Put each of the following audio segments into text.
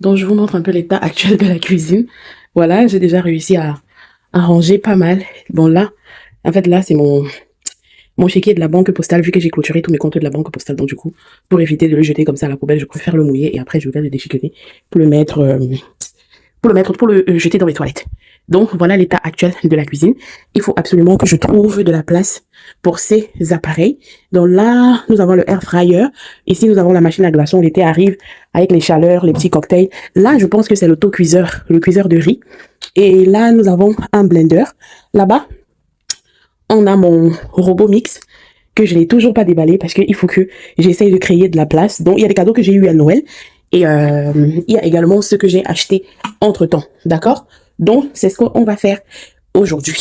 Donc, je vous montre un peu l'état actuel de la cuisine. Voilà, j'ai déjà réussi à ranger pas mal. Bon, là, en fait, là, c'est mon chéquier de la banque postale, vu que j'ai clôturé tous mes comptes de la banque postale. Donc, du coup, pour éviter de le jeter comme ça à la poubelle, je préfère le mouiller et après, je vais le déchiqueter pour le mettre pour le jeter dans les toilettes. Donc voilà l'état actuel de la cuisine. Il faut absolument que je trouve de la place pour ces appareils. Donc là, nous avons le air fryer. Ici, nous avons la machine à glaçons. L'été arrive avec les chaleurs, les petits cocktails. Là, je pense que c'est l'autocuiseur, le cuiseur de riz. Et là, nous avons un blender. Là-bas, on a mon robot mix que je n'ai toujours pas déballé parce qu'il faut que j'essaye de créer de la place. Donc, il y a des cadeaux que j'ai eu à Noël. Et il y a également ce que j'ai acheté entre-temps, d'accord? Donc, c'est ce qu'on va faire aujourd'hui.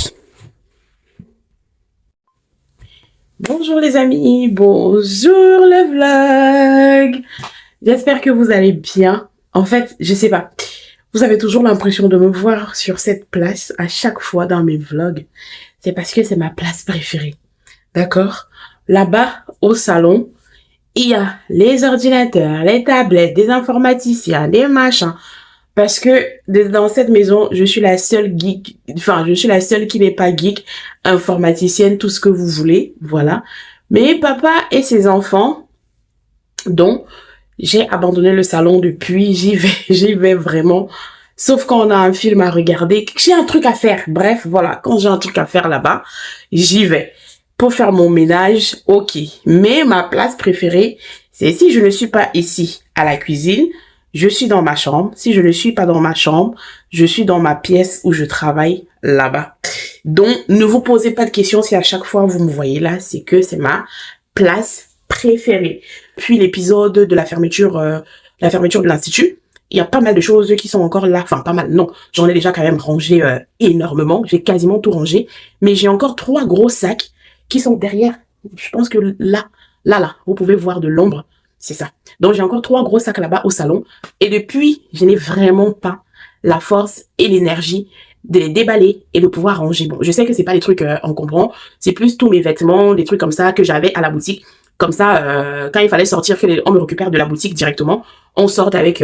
Bonjour les amis, bonjour le vlog. J'espère que vous allez bien. En fait, je sais pas, vous avez toujours l'impression de me voir sur cette place à chaque fois dans mes vlogs. C'est parce que c'est ma place préférée, d'accord? Là-bas, au salon, il y a les ordinateurs, les tablettes, des informaticiens, des machins. Parce que dans cette maison, je suis la seule geek, enfin, je suis la seule qui n'est pas geek, informaticienne, tout ce que vous voulez, voilà. Mais papa et ses enfants, donc, j'ai abandonné le salon depuis, j'y vais vraiment. Sauf quand on a un film à regarder, j'ai un truc à faire. Bref, voilà, quand j'ai un truc à faire là-bas, j'y vais. Pour faire mon ménage, ok. Mais ma place préférée, c'est si je ne suis pas ici à la cuisine, je suis dans ma chambre. Si je ne suis pas dans ma chambre, je suis dans ma pièce où je travaille là-bas. Donc, ne vous posez pas de questions si à chaque fois vous me voyez là, c'est que c'est ma place préférée. Puis l'épisode de la fermeture de l'institut, il y a pas mal de choses qui sont encore là. Enfin, pas mal, non. J'en ai déjà quand même rangé énormément. J'ai quasiment tout rangé. Mais j'ai encore 3 gros sacs qui sont derrière. Je pense que là, vous pouvez voir de l'ombre. C'est ça. Donc, j'ai encore 3 gros sacs là-bas au salon. Et depuis, je n'ai vraiment pas la force et l'énergie de les déballer et de pouvoir ranger. Bon, je sais que c'est pas des trucs encombrants. C'est plus tous mes vêtements, des trucs comme ça que j'avais à la boutique. Comme ça, quand il fallait sortir, on me récupère de la boutique directement. On sort avec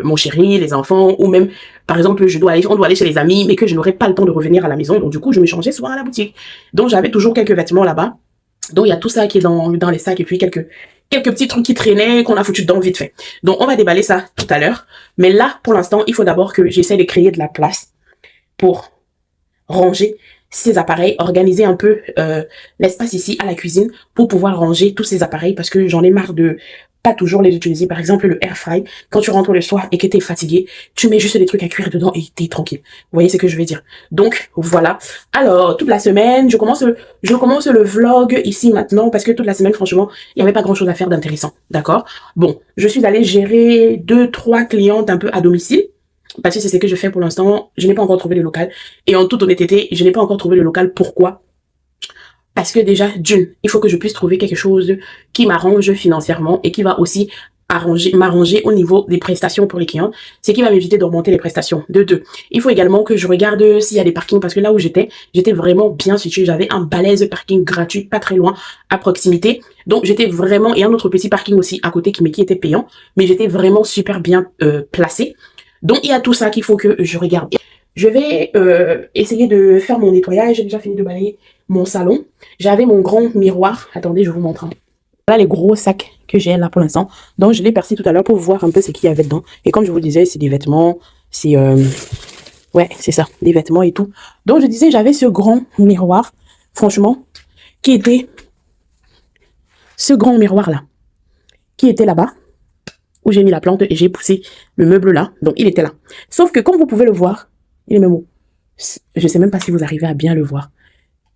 mon chéri, les enfants, ou même, par exemple, on doit aller chez les amis, mais que je n'aurais pas le temps de revenir à la maison. Donc, du coup, je me changeais souvent à la boutique. Donc, j'avais toujours quelques vêtements là-bas. Donc, il y a tout ça qui est dans les sacs et puis quelques petits trucs qui traînaient qu'on a foutu dedans vite fait. Donc, on va déballer ça tout à l'heure. Mais là, pour l'instant, il faut d'abord que j'essaie de créer de la place pour ranger ces appareils, organiser un peu l'espace ici à la cuisine pour pouvoir ranger tous ces appareils parce que j'en ai marre de pas toujours les utiliser. Par exemple, le air fry, quand tu rentres le soir et que t'es fatigué, tu mets juste des trucs à cuire dedans et t'es tranquille. Vous voyez ce que je veux dire? Donc, voilà. Alors, toute la semaine, je commence le vlog ici maintenant parce que toute la semaine, franchement, il n'y avait pas grand chose à faire d'intéressant. D'accord? Bon, je suis allée gérer 2-3 clientes un peu à domicile. Parce que c'est ce que je fais pour l'instant. Je n'ai pas encore trouvé le local. Et en toute honnêteté, je n'ai pas encore trouvé le local. Pourquoi? Parce que déjà, il faut que je puisse trouver quelque chose qui m'arrange financièrement et qui va aussi m'arranger au niveau des prestations pour les clients. C'est qui va m'éviter d'augmenter les prestations. De 2. Il faut également que je regarde s'il y a des parkings parce que là où j'étais vraiment bien située. J'avais un balèze parking gratuit, pas très loin, à proximité. Donc j'étais vraiment, et un autre petit parking aussi à côté qui était payant, mais j'étais vraiment super bien placée. Donc, il y a tout ça qu'il faut que je regarde. Je vais essayer de faire mon nettoyage. J'ai déjà fini de balayer mon salon. J'avais mon grand miroir. Attendez, je vous montre. Voilà les gros sacs que j'ai là pour l'instant. Donc, je l'ai percé tout à l'heure pour voir un peu ce qu'il y avait dedans. Et comme je vous disais, c'est des vêtements. C'est... ouais, c'est ça. Des vêtements et tout. Donc, je disais, j'avais ce grand miroir. Franchement, qui était... Ce grand miroir-là. Qui était là-bas. Où j'ai mis la plante et j'ai poussé le meuble là. Donc, il était là. Sauf que comme vous pouvez le voir, il est même où? Je sais même pas si vous arrivez à bien le voir.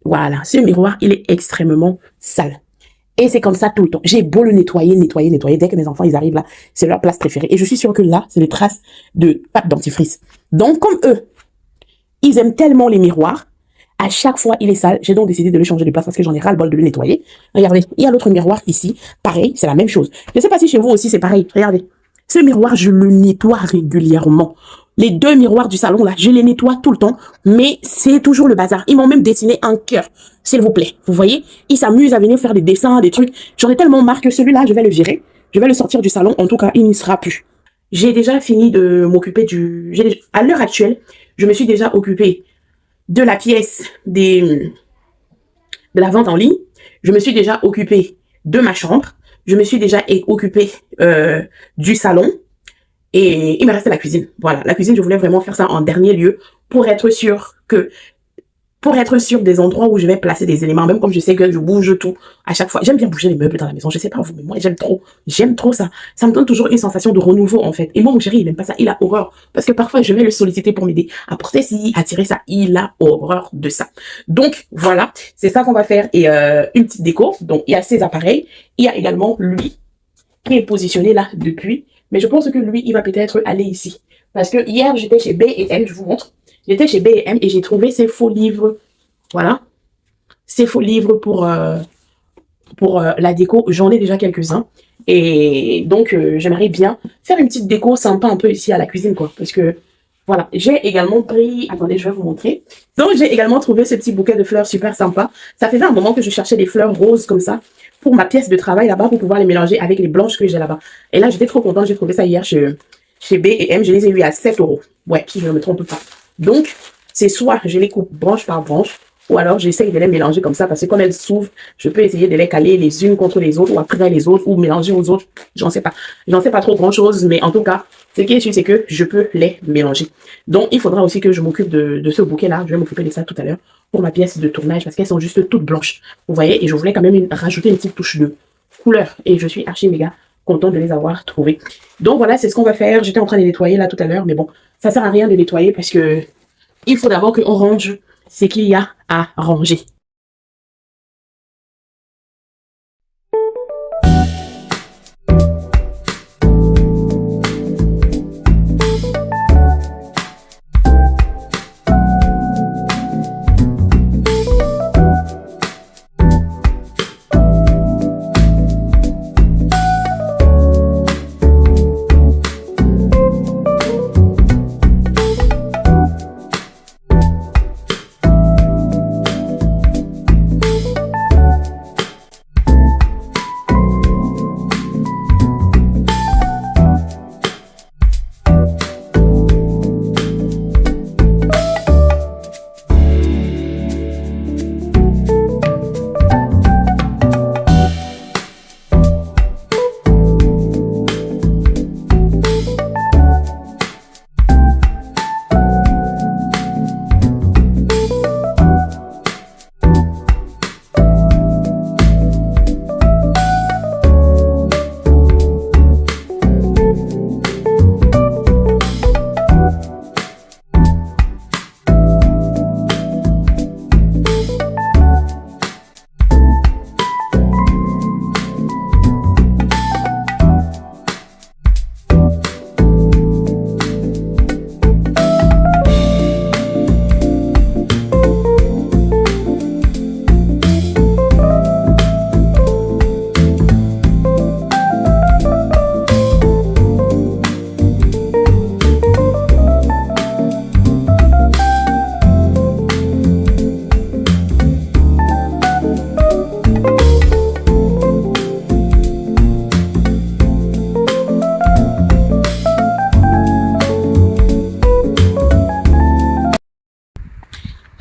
Voilà. Ce miroir, il est extrêmement sale. Et c'est comme ça tout le temps. J'ai beau le nettoyer. Dès que mes enfants, ils arrivent là, c'est leur place préférée. Et je suis sûre que là, c'est les traces de pâte dentifrice. Donc, comme eux, ils aiment tellement les miroirs, à chaque fois, il est sale. J'ai donc décidé de le changer de place parce que j'en ai ras le bol de le nettoyer. Regardez, il y a l'autre miroir ici. Pareil, c'est la même chose. Je ne sais pas si chez vous aussi, c'est pareil. Regardez. Ce miroir, je le nettoie régulièrement. Les 2 miroirs du salon, là, je les nettoie tout le temps. Mais c'est toujours le bazar. Ils m'ont même dessiné un cœur. S'il vous plaît. Vous voyez? Ils s'amusent à venir faire des dessins, des trucs. J'en ai tellement marre que celui-là, je vais le virer. Je vais le sortir du salon. En tout cas, il n'y sera plus. j'ai déjà fini de m'occuper à l'heure actuelle, je me suis déjà occupée de la pièce de la vente en ligne. Je me suis déjà occupée de ma chambre. Je me suis déjà occupée du salon. Et il me restait la cuisine. Voilà, la cuisine, je voulais vraiment faire ça en dernier lieu pour être sûre des endroits où je vais placer des éléments, même comme je sais que je bouge tout à chaque fois. J'aime bien bouger les meubles dans la maison, je sais pas vous, mais moi j'aime trop ça. Ça me donne toujours une sensation de renouveau en fait. Et moi mon chéri, il aime pas ça, il a horreur. Parce que parfois je vais le solliciter pour m'aider à porter ci, à tirer ça, il a horreur de ça. Donc voilà, c'est ça qu'on va faire. Et une petite déco, donc il y a ces appareils, il y a également lui qui est positionné là depuis. Mais je pense que lui, il va peut-être aller ici. Parce que hier, j'étais chez B&M, je vous montre. J'étais chez B&M et j'ai trouvé ces faux livres. Voilà. Ces faux livres pour la déco. J'en ai déjà quelques-uns. Et donc, j'aimerais bien faire une petite déco sympa un peu ici à la cuisine, quoi. Parce que, voilà. J'ai également pris... Attendez, je vais vous montrer. Donc, j'ai également trouvé ce petit bouquet de fleurs super sympa. Ça faisait un moment que je cherchais des fleurs roses comme ça pour ma pièce de travail là-bas, pour pouvoir les mélanger avec les blanches que j'ai là-bas. Et là, j'étais trop contente. J'ai trouvé ça hier chez B&M. Je les ai eu à 7 €. Ouais, si je ne me trompe pas. Donc, c'est soit je les coupe branche par branche, ou alors j'essaye de les mélanger comme ça, parce que comme elles s'ouvrent, je peux essayer de les caler les unes contre les autres, ou après les autres, ou mélanger aux autres. J'en sais pas. J'en sais pas trop grand-chose, mais en tout cas, ce qui est sûr, c'est que je peux les mélanger. Donc, il faudra aussi que je m'occupe de ce bouquet-là. Je vais m'occuper de ça tout à l'heure pour ma pièce de tournage, parce qu'elles sont juste toutes blanches. Vous voyez, et je voulais quand même rajouter une petite touche de couleur. Et je suis archi méga contente de les avoir trouvées. Donc voilà, c'est ce qu'on va faire. J'étais en train de les nettoyer là tout à l'heure, mais bon, ça sert à rien de nettoyer parce que il faut d'abord qu'on range ce qu'il y a à ranger.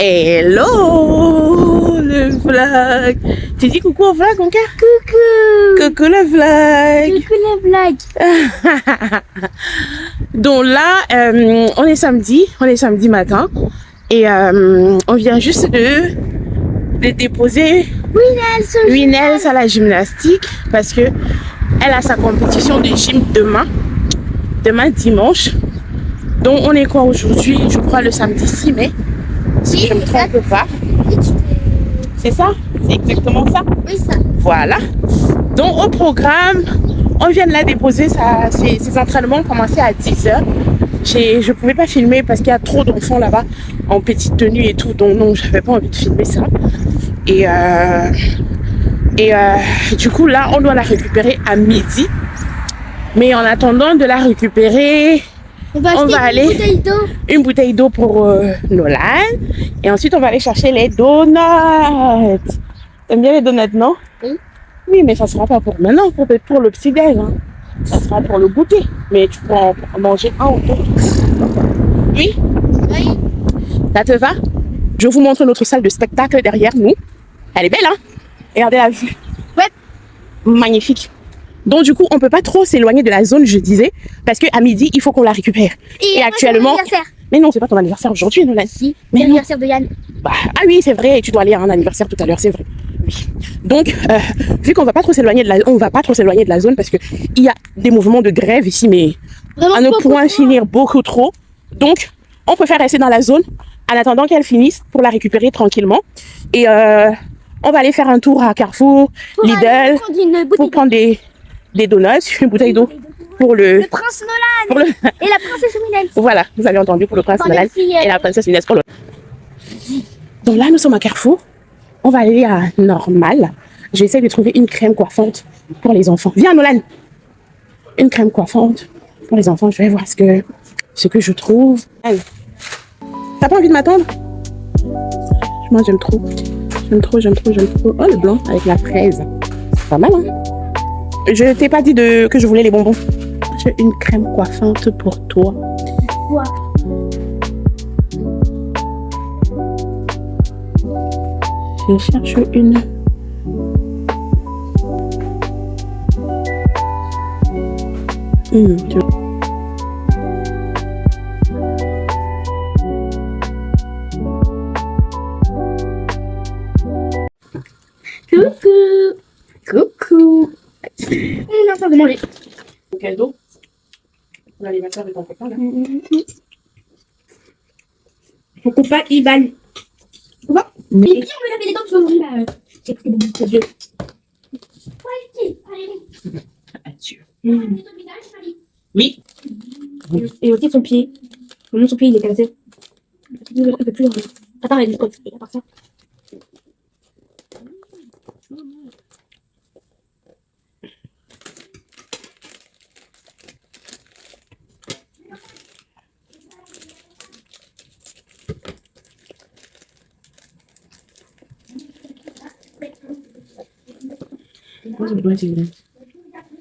Hello le vlog. Tu dis coucou au vlog mon cœur? Coucou. Coucou le vlog. Coucou le vlog. Donc là, on est samedi matin et on vient juste de déposer Winels à la gymnastique parce que elle a sa compétition de gym demain dimanche. Donc on est quoi aujourd'hui? Je crois le samedi 6 mai. Si je me trompe pas. C'est ça? C'est exactement ça? Oui, ça. Voilà. Donc au programme, on vient de la déposer. Ses entraînements commençaient à 10h. Je pouvais pas filmer parce qu'il y a trop d'enfants là-bas en petite tenue et tout. Donc non, j'avais pas envie de filmer ça. Et du coup là, on doit la récupérer à midi. Mais en attendant de la récupérer, on va aller une bouteille d'eau pour Nolan. Et ensuite, on va aller chercher les donuts. T'aimes bien les donuts, non? Oui. Oui, mais ça sera pas pour maintenant, peut-être pour le petit-déj. Hein. Ça sera pour le goûter. Mais tu peux en manger un ou deux. Oui? Oui. Ça te va? Je vous montre notre salle de spectacle derrière nous. Elle est belle, hein? Regardez la vue. Ouais. Magnifique. Donc du coup, on peut pas trop s'éloigner de la zone, je disais, parce qu'à midi, il faut qu'on la récupère. Et actuellement... Mais non, c'est pas ton anniversaire aujourd'hui, Nolan. Si, Mais c'est non. l'anniversaire de Yann. Bah, ah oui, c'est vrai, tu dois aller à un anniversaire tout à l'heure, c'est vrai. Oui. Donc, vu qu'on va pas trop s'éloigner de la zone parce que il y a des mouvements de grève ici, mais Vraiment à ne beaucoup point trop. finir beaucoup trop. Donc, on préfère rester dans la zone en attendant qu'elle finisse pour la récupérer tranquillement. Et on va aller faire un tour à Carrefour, Pour aller Lidl, prendre une pour bouteille prendre des donuts, une bouteille d'eau pour Le prince Nolan pour le et la princesse Winel. voilà, vous avez entendu, pour le prince Pour Nolan les filles, et la princesse Inès. Donc là, nous sommes à Carrefour. On va aller à Normal. J'essaie de trouver une crème coiffante pour les enfants. Viens, Nolan. Une crème coiffante pour les enfants. Je vais voir ce que je trouve. Allez. T'as pas envie de m'attendre? Moi, j'aime trop. J'aime trop. Oh, le blanc avec la fraise. C'est pas mal, hein? Je t'ai pas dit que je voulais les bonbons. J'ai une crème coiffante pour toi. Quoi? Je cherche une. Tu- Coucou. Coucou. On est en train de manger. Cadeau. L'animateur de ton copain là. Mon copain Ivan. Va. Mais qui on me laver les dents sur le là? J'ai pris des yeux. Adieu. Mm. Oui. Et aussi son pied. Mon son pied il est cassé. Il peut plus. Attends, il est à part ça.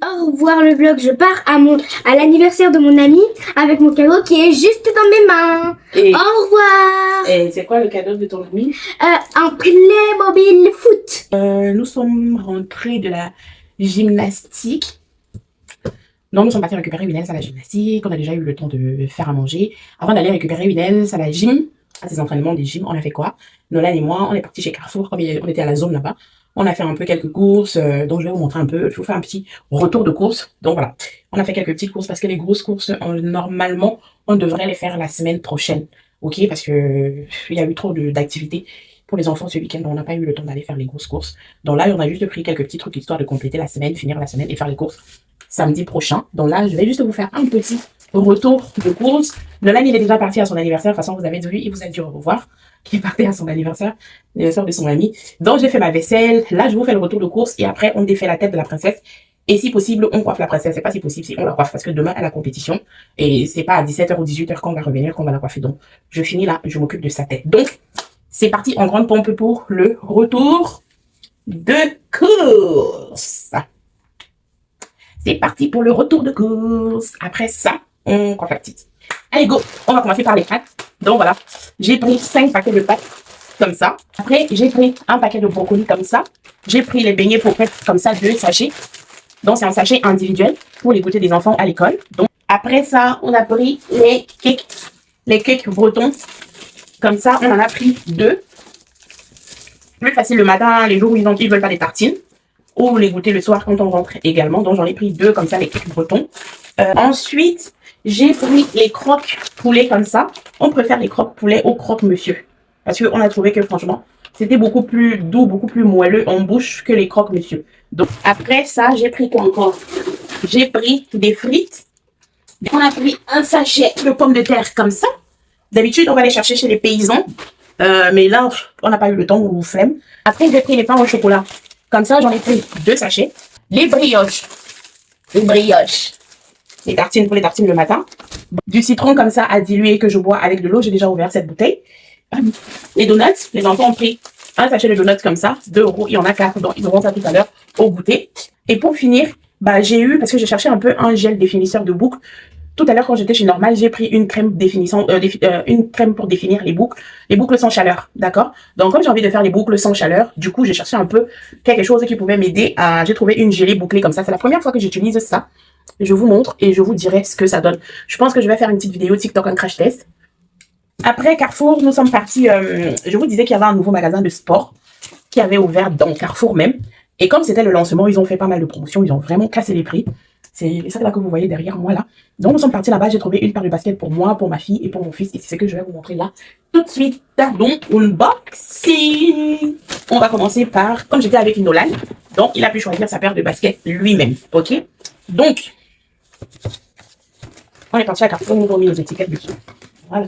Au revoir le vlog, je pars à l'anniversaire de mon ami avec mon cadeau qui est juste dans mes mains. Et, Au revoir. et c'est quoi le cadeau de ton ami? Un Playmobil foot. Nous sommes rentrés de la gymnastique. Donc, nous sommes partis récupérer Winels à la gymnastique. On a déjà eu le temps de faire à manger. Avant d'aller récupérer Winels à la gym, à ses entraînements des gyms, on a fait quoi? Nolan et moi, on est partis chez Carrefour, comme on était à la zone là-bas. On a fait un peu quelques courses, donc je vais vous montrer un peu. Je vous fais un petit retour de course. Donc voilà, on a fait quelques petites courses parce que les grosses courses, normalement, on devrait les faire la semaine prochaine. Ok, parce que il y a eu trop d'activités pour les enfants ce week-end, on n'a pas eu le temps d'aller faire les grosses courses. Donc là, on a juste pris quelques petits trucs histoire de compléter la semaine, finir la semaine et faire les courses samedi prochain. Donc là, je vais juste vous faire un petit retour de course. Nolan, il est déjà parti à son anniversaire. De toute façon, vous avez vu, il vous a dit au revoir. Qui est parti à son anniversaire, l'anniversaire de son ami. Donc, j'ai fait ma vaisselle. Là, je vous fais le retour de course et après, on défait la tête de la princesse. Et si possible, on coiffe la princesse. C'est pas si possible si on la coiffe parce que demain, elle a compétition. Et c'est pas à 17h ou 18h qu'on va revenir, qu'on va la coiffer. Donc, je finis là, je m'occupe de sa tête. Donc, c'est parti en grande pompe pour le retour de course. C'est parti pour le retour de course. Après ça, on coiffe la petite. Allez, go. On va commencer par les pâtes. Donc voilà, j'ai pris 5 paquets de pâtes comme ça. Après, j'ai pris un paquet de brocolis comme ça. J'ai pris les beignets pour faire comme ça 2 sachets. Donc c'est un sachet individuel pour les goûter des enfants à l'école. Donc après ça, on a pris les cakes bretons. Comme ça, on en a pris 2. Plus facile le matin, les jours où ils veulent pas des tartines. Ou les goûter le soir quand on rentre également. Donc j'en ai pris 2 comme ça, les cakes bretons. Ensuite, j'ai pris les croques poulet comme ça. On préfère les croques poulet aux croques monsieur. Parce qu'on a trouvé que franchement, c'était beaucoup plus doux, beaucoup plus moelleux en bouche que les croques monsieur. Donc après ça, j'ai pris quoi encore? J'ai pris des frites. On a pris un sachet de pommes de terre comme ça. D'habitude, on va les chercher chez les paysans. Mais là, on n'a pas eu le temps ou flemme. Après, j'ai pris les pains au chocolat. Comme ça, j'en ai pris 2 sachets. Les brioches. Les tartines pour les tartines le matin. Du citron comme ça à diluer que je bois avec de l'eau. J'ai déjà ouvert cette bouteille. Les donuts. Les enfants ont pris un sachet de donuts comme ça. 2 €. Il y en a 4. Donc, ils auront ça tout à l'heure au goûter. Et pour finir, bah, j'ai eu, parce que j'ai cherché un peu un gel définisseur de boucles. Tout à l'heure, quand j'étais chez Normal, j'ai pris une crème définissant, une crème pour définir les boucles sans chaleur, d'accord? Donc, comme j'ai envie de faire les boucles sans chaleur, du coup, j'ai cherché un peu quelque chose qui pouvait m'aider à, j'ai trouvé une gelée bouclée comme ça. C'est la première fois que j'utilise ça. Je vous montre et je vous dirai ce que ça donne. Je pense que je vais faire une petite vidéo TikTok, un crash test. Après Carrefour, nous sommes partis, je vous disais qu'il y avait un nouveau magasin de sport qui avait ouvert dans Carrefour même. Et comme c'était le lancement, ils ont fait pas mal de promotions, ils ont vraiment cassé les prix. C'est ça là que vous voyez derrière moi là. Donc nous sommes partis là-bas, j'ai trouvé une paire de baskets pour moi, pour ma fille et pour mon fils. Et c'est ce que je vais vous montrer là tout de suite. Donc unboxing. On va commencer par, comme j'étais avec Nolan, donc il a pu choisir sa paire de baskets lui-même. Ok. Donc, on est parti à Carrefour, nous avons mis les étiquettes dessus. Voilà.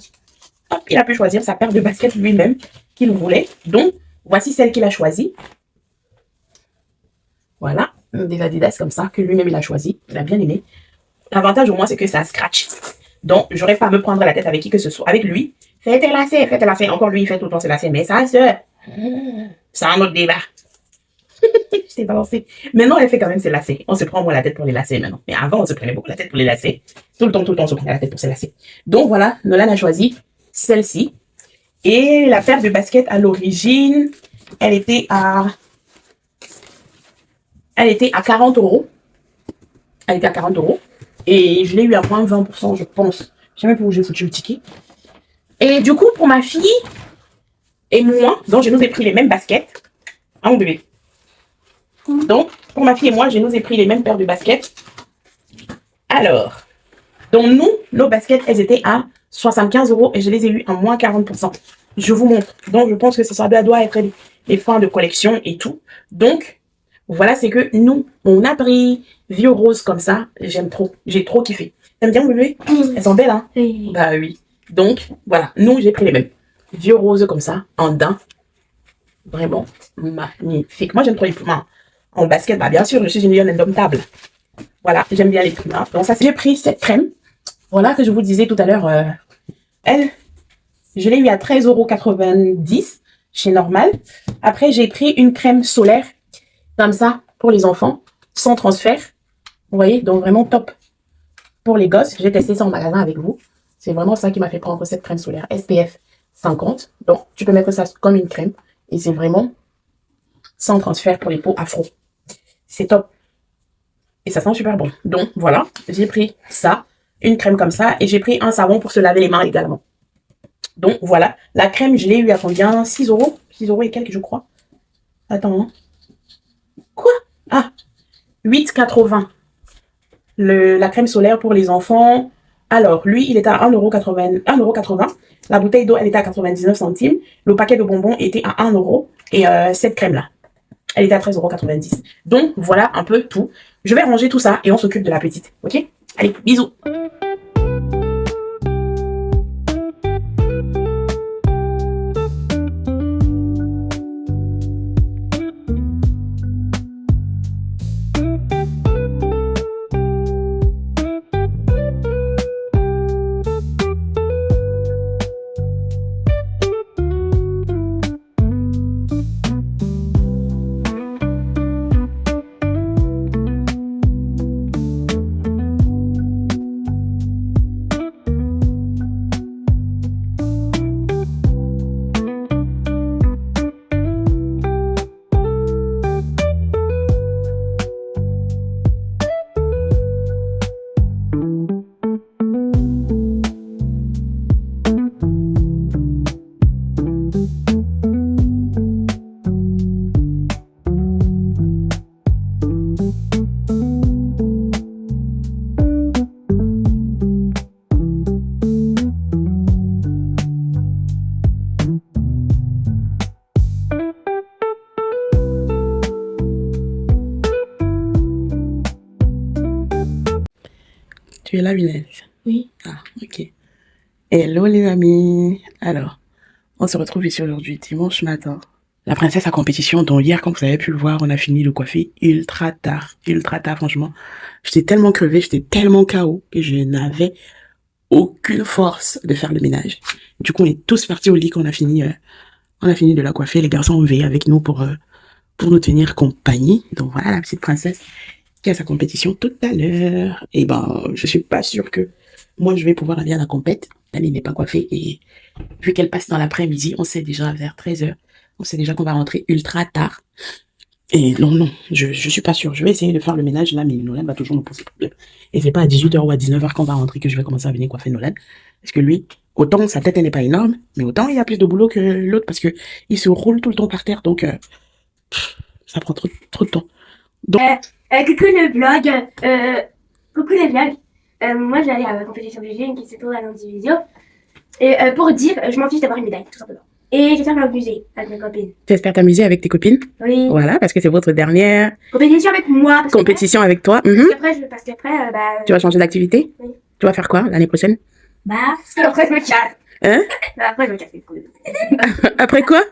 Hop, il a pu choisir sa paire de baskets lui-même qu'il voulait. Donc, voici celle qu'il a choisie. Voilà, des Adidas comme ça, que lui-même il a choisi. Il a bien aimé. L'avantage au moins, c'est que ça scratch. Donc, j'aurais pas à me prendre la tête avec qui que ce soit. Avec lui, fais tes lacets, fais tes lacets. Encore lui, il fait tout le temps ses lacets. Mais ça, c'est un autre débat. Je t'ai balancé. Maintenant, elle fait quand même ses lacets. On se prend moins la tête pour les lacets maintenant. Mais avant, on se prenait beaucoup la tête pour les lacets. Tout le temps, on se prenait la tête pour ses lacets. Donc voilà, Nolan a choisi celle-ci. Et la paire de baskets à l'origine, elle était à 40 €. Elle était à 40 €. Et je l'ai eu à moins 20%, je pense. Je sais même pas où j'ai foutu le ticket. Et du coup, pour ma fille et moi, donc je nous ai pris les mêmes baskets. Hein, mon bébé? Donc, pour ma fille et moi, je nous ai pris les mêmes paires de baskets. Alors, donc nous, nos baskets, elles étaient à 75 € et je les ai eues à moins 40%. Je vous montre. Donc, je pense que ça doit être les fins de collection et tout. Donc, voilà, c'est que nous, on a pris vieux rose comme ça. J'aime trop. J'ai trop kiffé. T'aimes bien, mon bébé? Elles sont belles, hein? Oui. Bah oui. Donc, voilà. Nous, j'ai pris les mêmes. Vieux rose comme ça, en daim. Vraiment magnifique. Moi, j'aime trop les pumas. En basket, bah bien sûr, je suis une lionne indomptable. Voilà, j'aime bien les pumas. Donc ça, j'ai pris cette crème. Voilà, que je vous disais tout à l'heure. Elle, je l'ai eu à 13,90 € chez Normal. Après, j'ai pris une crème solaire comme ça pour les enfants, sans transfert. Vous voyez, donc vraiment top pour les gosses. J'ai testé ça en magasin avec vous. C'est vraiment ça qui m'a fait prendre cette crème solaire SPF 50. Donc, tu peux mettre ça comme une crème. Et c'est vraiment sans transfert pour les peaux afro. C'est top. Et ça sent super bon. Donc, voilà. J'ai pris ça, une crème comme ça. Et j'ai pris un savon pour se laver les mains également. Donc, voilà. La crème, je l'ai eu à combien? 6 €. 6 € et quelques, je crois. Attends. Hein. Quoi? Ah, 8,80 €. La crème solaire pour les enfants. Alors, lui, il était à 1,80 €. La bouteille d'eau, elle était à 99 centimes. Le paquet de bonbons était à 1 €. Et cette crème-là, elle était à 13,90 €. Donc, voilà un peu tout. Je vais ranger tout ça et on s'occupe de la petite. Ok? Allez, bisous. Tu es là, Vinette? Oui. Ah, ok. Hello les amis. Alors, on se retrouve ici aujourd'hui, dimanche matin. La princesse à compétition, dont hier, comme vous avez pu le voir, on a fini le coiffer ultra tard, franchement. J'étais tellement crevée, j'étais tellement KO que je n'avais aucune force de faire le ménage. Du coup, on est tous partis au lit quand on a fini de la coiffer. Les garçons ont veillé avec nous pour nous tenir compagnie. Donc voilà, la petite princesse qui a sa compétition tout à l'heure. Et ben, je suis pas sûre que moi, je vais pouvoir aller à la compète. Annie n'est pas coiffée et vu qu'elle passe dans l'après-midi, on sait déjà vers 13h, on sait déjà qu'on va rentrer ultra tard. Et non, je suis pas sûre. Je vais essayer de faire le ménage là, mais Nolan va toujours me poser problème. Et c'est pas à 18h ou à 19h qu'on va rentrer que je vais commencer à venir coiffer Nolan. Parce que lui, autant sa tête elle n'est pas énorme, mais autant il a plus de boulot que l'autre parce que il se roule tout le temps par terre, donc ça prend trop de temps. Donc, coucou le vlog. Coucou les vlogs. Moi, j'allais à la compétition de GM qui se tourne à l'individuel. Et pour dire, je m'en fiche d'avoir une médaille, tout simplement. Et j'espère m'amuser avec mes copines. J'espère t'amuser avec tes copines. Oui. Voilà, parce que c'est votre dernière Compétition avec moi. compétition avec toi. Parce qu'après, Tu vas changer d'activité? Oui. Tu vas faire quoi l'année prochaine? Après, je me casse. Hein? Après, je me casse. Après quoi?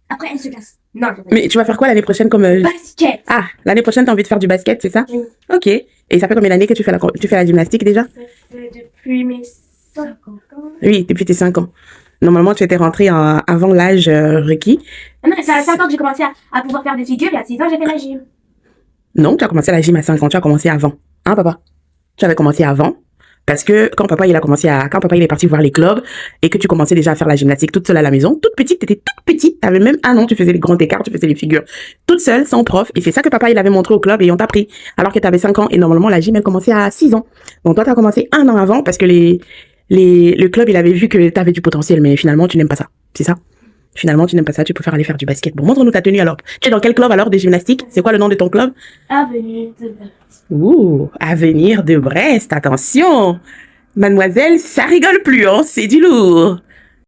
Après, elle se casse. Non, je Mais tu vas faire quoi l'année prochaine comme... basket. Ah, l'année prochaine, t'as envie de faire du basket, c'est ça? Oui. Ok. Et ça fait combien d'années que tu fais la gymnastique déjà? Ça fait depuis mes 5 ans. Oui, depuis tes 5 ans. Normalement, tu étais rentrée avant l'âge requis. Non, c'est à 5 ans que j'ai commencé à pouvoir faire des figures. Et à 6 ans, j'ai fait la gym. Non, tu as commencé la gym à 5 ans. Tu as commencé avant. Hein, papa? Tu avais commencé avant. Parce que quand papa il est parti voir les clubs et que tu commençais déjà à faire la gymnastique toute seule à la maison, toute petite, t'étais toute petite, t'avais même un an, tu faisais les grands écarts, tu faisais les figures toute seule, sans prof. Et c'est ça que papa il avait montré au club et on t'a pris. Alors que t'avais 5 ans et normalement la gym elle commençait à 6 ans. Donc toi t'as commencé un an avant parce que le club il avait vu que t'avais du potentiel, mais finalement tu n'aimes pas ça. C'est ça? Finalement tu n'aimes pas ça, tu préfères aller faire du basket. Bon, montre-nous ta tenue alors. Tu es dans quel club alors de gymnastique? C'est quoi le nom de ton club? Avenue de Brest. Ouh, Avenir de Brest, attention! Mademoiselle, ça rigole plus, hein, c'est du lourd.